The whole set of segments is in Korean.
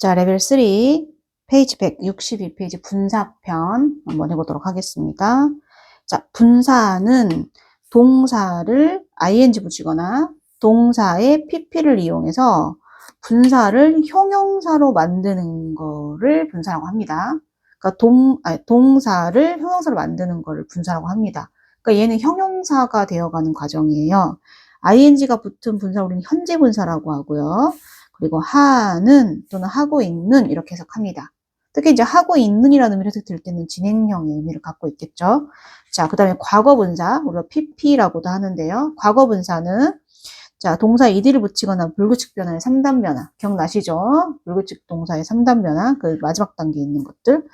자, 레벨 3, 페이지 162페이지 분사편 한번 해보도록 하겠습니다. 자, 분사는 동사를 ing 붙이거나 동사의 pp를 이용해서 분사를 형용사로 만드는 거를 분사라고 합니다. 그러니까 동사를 형용사로 만드는 거를 분사라고 합니다. 그러니까 얘는 형용사가 되어가는 과정이에요. ing가 붙은 분사 우리는 현재 분사라고 하고요. 그리고 하는 또는 하고 있는 이렇게 해석합니다. 특히 이제 하고 있는이라는 의미를 해석될 때는 진행형의 의미를 갖고 있겠죠. 자, 그 다음에 과거분사, 우리가 pp라고도 하는데요. 과거분사는 자, 동사 ed를 붙이거나 불규칙 변화의 3단 변화 기억나시죠? 불규칙 동사의 3단 변화 그 마지막 단계에 있는 것들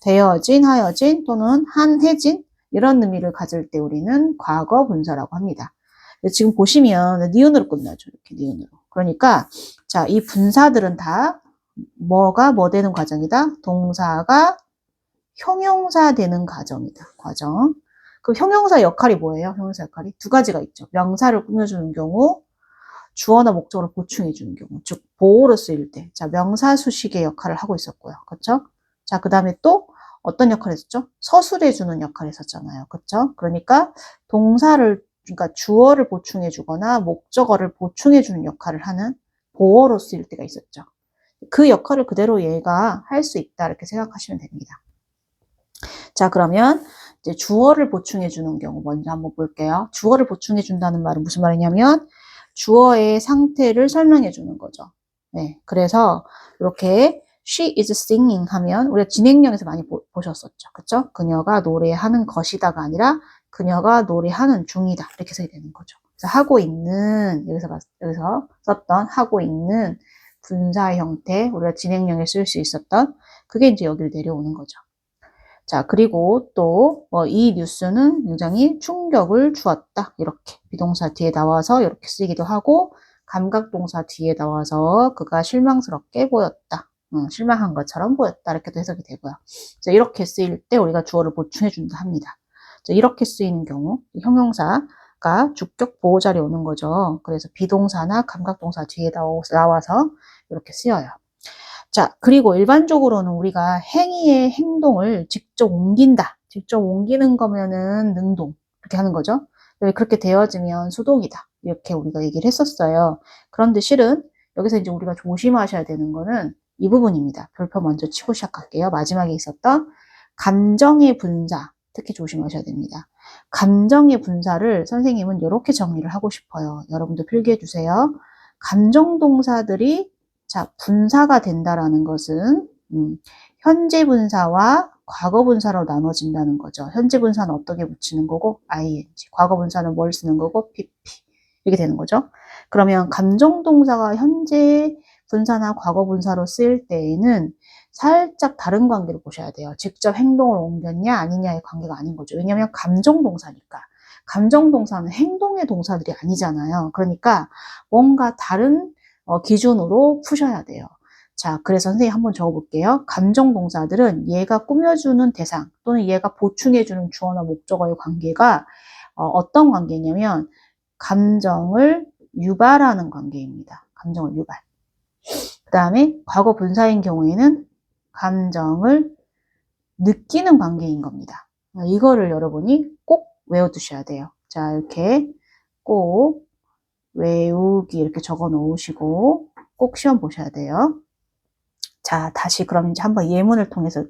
되어진, 하여진 또는 한해진 이런 의미를 가질 때 우리는 과거분사라고 합니다. 지금 보시면 니은으로 끝나죠. 이렇게 니은으로. 그러니까 자, 이 분사들은 다 뭐가 뭐 되는 과정이다? 동사가 형용사 되는 과정이다. 과정. 그 형용사 역할이 뭐예요? 형용사 역할이 두 가지가 있죠. 명사를 꾸며주는 경우, 주어나 목적어를 보충해주는 경우, 즉 보호로 쓰일 때. 자, 명사 수식의 역할을 하고 있었고요. 그렇죠? 자, 그 다음에 또 어떤 역할을 했었죠? 서술해주는 역할을 했었잖아요. 그렇죠? 그러니까 동사를 그러니까 주어를 보충해주거나 목적어를 보충해주는 역할을 하는 보어로 쓰일 때가 있었죠. 그 역할을 그대로 얘가 할 수 있다 이렇게 생각하시면 됩니다. 자, 그러면 이제 주어를 보충해주는 경우 먼저 한번 볼게요. 주어를 보충해준다는 말은 무슨 말이냐면 주어의 상태를 설명해주는 거죠. 네, 그래서 이렇게 She is singing 하면 우리가 진행형에서 많이 보셨었죠. 그쵸? 그녀가 노래하는 것이다가 아니라 그녀가 노래하는 중이다. 이렇게 써야 되는 거죠. 그래서 하고 있는, 여기서 썼던 하고 있는 분사 형태, 우리가 진행형에 쓸 수 있었던 그게 이제 여기를 내려오는 거죠. 자, 그리고 또 이 뉴스는 굉장히 충격을 주었다. 이렇게 비동사 뒤에 나와서 이렇게 쓰기도 하고 감각동사 뒤에 나와서 그가 실망스럽게 보였다. 실망한 것처럼 보였다. 이렇게도 해석이 되고요. 자, 이렇게 쓰일 때 우리가 주어를 보충해준다 합니다. 자, 이렇게 쓰이는 경우 형용사가 주격 보호자리에 오는 거죠. 그래서 비동사나 감각동사 뒤에 나와서 이렇게 쓰여요. 자, 그리고 일반적으로는 우리가 행위의 행동을 직접 옮긴다. 직접 옮기는 거면은 능동. 이렇게 하는 거죠. 그렇게 되어지면 수동이다. 이렇게 우리가 얘기를 했었어요. 그런데 실은 여기서 이제 우리가 조심하셔야 되는 거는 이 부분입니다. 별표 먼저 치고 시작할게요. 마지막에 있었던 감정의 분사. 특히 조심하셔야 됩니다. 감정의 분사를 선생님은 이렇게 정리를 하고 싶어요. 여러분도 필기해 주세요. 감정 동사들이 자, 분사가 된다라는 것은 현재 분사와 과거 분사로 나눠진다는 거죠. 현재 분사는 어떻게 붙이는 거고 ing, 과거 분사는 뭘 쓰는 거고 pp 이렇게 되는 거죠. 그러면 감정 동사가 현재 분사나 과거 분사로 쓰일 때에는 살짝 다른 관계를 보셔야 돼요. 직접 행동을 옮겼냐 아니냐의 관계가 아닌 거죠. 왜냐하면 감정 동사니까. 감정 동사는 행동의 동사들이 아니잖아요. 그러니까 뭔가 다른 기준으로 푸셔야 돼요. 자, 그래서 선생님 한번 적어볼게요. 감정 동사들은 얘가 꾸며주는 대상 또는 얘가 보충해주는 주어나 목적어의 관계가 어떤 관계냐면 감정을 유발하는 관계입니다. 감정을 유발. 그 다음에 과거 분사인 경우에는 감정을 느끼는 관계인 겁니다. 이거를 여러분이 꼭 외워두셔야 돼요. 자, 이렇게 꼭 외우기 이렇게 적어 놓으시고 꼭 시험 보셔야 돼요. 자, 다시 그럼 이제 한번 예문을 통해서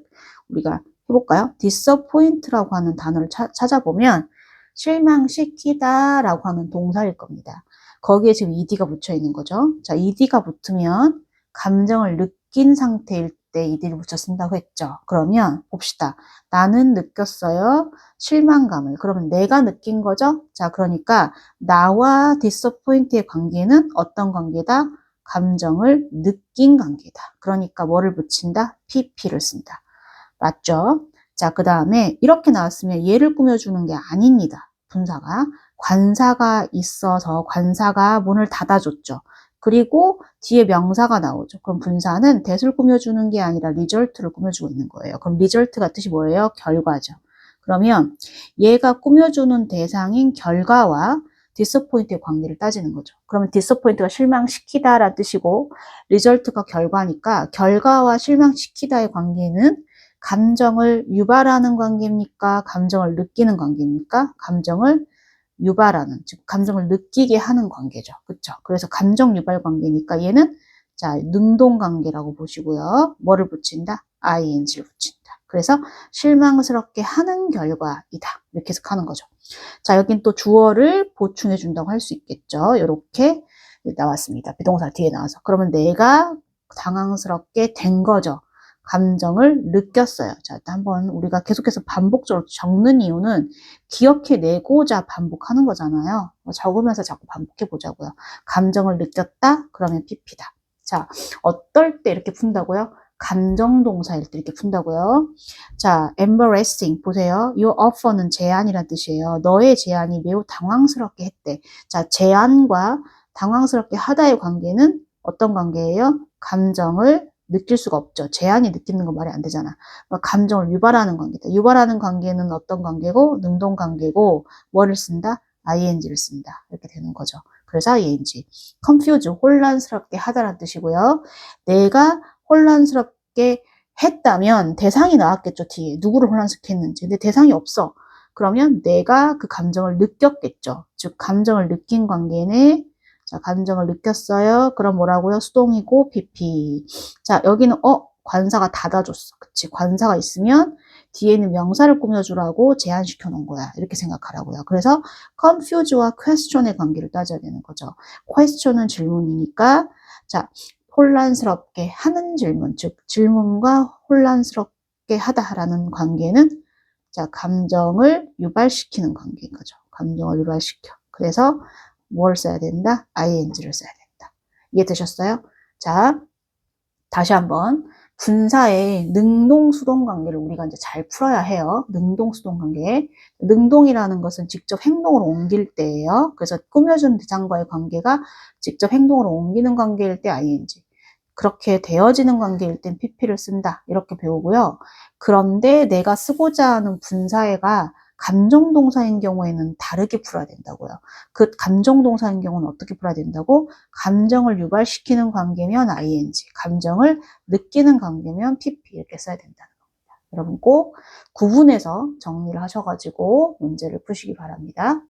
우리가 해볼까요? disappoint라고 하는 단어를 찾아보면 실망시키다 라고 하는 동사일 겁니다. 거기에 지금 ed가 붙여 있는 거죠. 자, ed가 붙으면 감정을 느낀 상태일 때 ed를 붙여 쓴다고 했죠. 그러면 봅시다. 나는 느꼈어요. 실망감을. 그러면 내가 느낀 거죠? 자, 그러니까 나와 disappoint의 관계는 어떤 관계다? 감정을 느낀 관계다. 그러니까 뭐를 붙인다? pp를 쓴다. 맞죠? 자, 그 다음에 이렇게 나왔으면 얘를 꾸며주는 게 아닙니다. 분사가. 관사가 있어서 관사가 문을 닫아줬죠. 그리고 뒤에 명사가 나오죠. 그럼 분사는 대수를 꾸며주는 게 아니라 리절트를 꾸며주고 있는 거예요. 그럼 리절트가 뜻이 뭐예요? 결과죠. 그러면 얘가 꾸며주는 대상인 결과와 disappoint의 관계를 따지는 거죠. 그러면 disappoint가 실망시키다라는 뜻이고 result가 결과니까 결과와 실망시키다의 관계는 감정을 유발하는 관계입니까? 감정을 느끼는 관계입니까? 감정을 유발하는, 즉 감정을 느끼게 하는 관계죠. 그렇죠? 그래서 감정 유발 관계니까 얘는 자, 능동 관계라고 보시고요. 뭐를 붙인다? ing를 붙인다. 그래서 실망스럽게 하는 결과이다. 이렇게 해석하는 거죠. 자, 여긴 또 주어를 보충해 준다고 할 수 있겠죠. 이렇게 나왔습니다. 비동사 뒤에 나와서. 그러면 내가 당황스럽게 된 거죠. 감정을 느꼈어요. 자, 일단 한번 우리가 계속해서 반복적으로 적는 이유는 기억해내고자 반복하는 거잖아요. 적으면서 자꾸 반복해 보자고요. 감정을 느꼈다? 그러면 PP다. 자, 어떨 때 이렇게 푼다고요? 감정 동사일 때 이렇게 푼다고요. 자, embarrassing 보세요. Your offer는 제안이란 뜻이에요. 너의 제안이 매우 당황스럽게 했대. 자, 제안과 당황스럽게 하다의 관계는 어떤 관계예요? 감정을 느낄 수가 없죠. 제안이 느끼는 건 말이 안 되잖아. 감정을 유발하는 관계다. 유발하는 관계는 어떤 관계고? 능동 관계고 뭐를 쓴다? ing를 쓴다. 이렇게 되는 거죠. 그래서 ing. confuse, 혼란스럽게 하다라는 뜻이고요. 내가 혼란스럽게 했다면 대상이 나왔겠죠. 뒤에. 누구를 혼란스럽게 했는지. 근데 대상이 없어. 그러면 내가 그 감정을 느꼈겠죠. 즉 감정을 느낀 관계네. 자, 감정을 느꼈어요. 그럼 뭐라고요? 수동이고 PP. 자, 여기는 관사가 닫아줬어. 그치? 관사가 있으면 뒤에는 명사를 꾸며주라고 제한시켜 놓은 거야. 이렇게 생각하라고요. 그래서 confuse와 question의 관계를 따져야 되는 거죠. question은 질문이니까 자, 혼란스럽게 하는 질문, 즉 질문과 혼란스럽게 하다라는 관계는 자, 감정을 유발시키는 관계인 거죠. 감정을 유발시켜. 그래서 뭘 써야 된다? ing를 써야 된다. 이해되셨어요? 자, 다시 한번 분사의 능동 수동 관계를 우리가 이제 잘 풀어야 해요. 능동 수동 관계. 능동이라는 것은 직접 행동으로 옮길 때예요. 그래서 꾸며준 대상과의 관계가 직접 행동으로 옮기는 관계일 때 ing. 그렇게 되어지는 관계일 땐 pp를 쓴다. 이렇게 배우고요. 그런데 내가 쓰고자 하는 분사회가 감정동사인 경우에는 다르게 풀어야 된다고요. 그 감정동사인 경우는 어떻게 풀어야 된다고? 감정을 유발시키는 관계면 ing, 감정을 느끼는 관계면 pp 이렇게 써야 된다는 겁니다. 여러분 꼭 구분해서 정리를 하셔가지고 문제를 푸시기 바랍니다.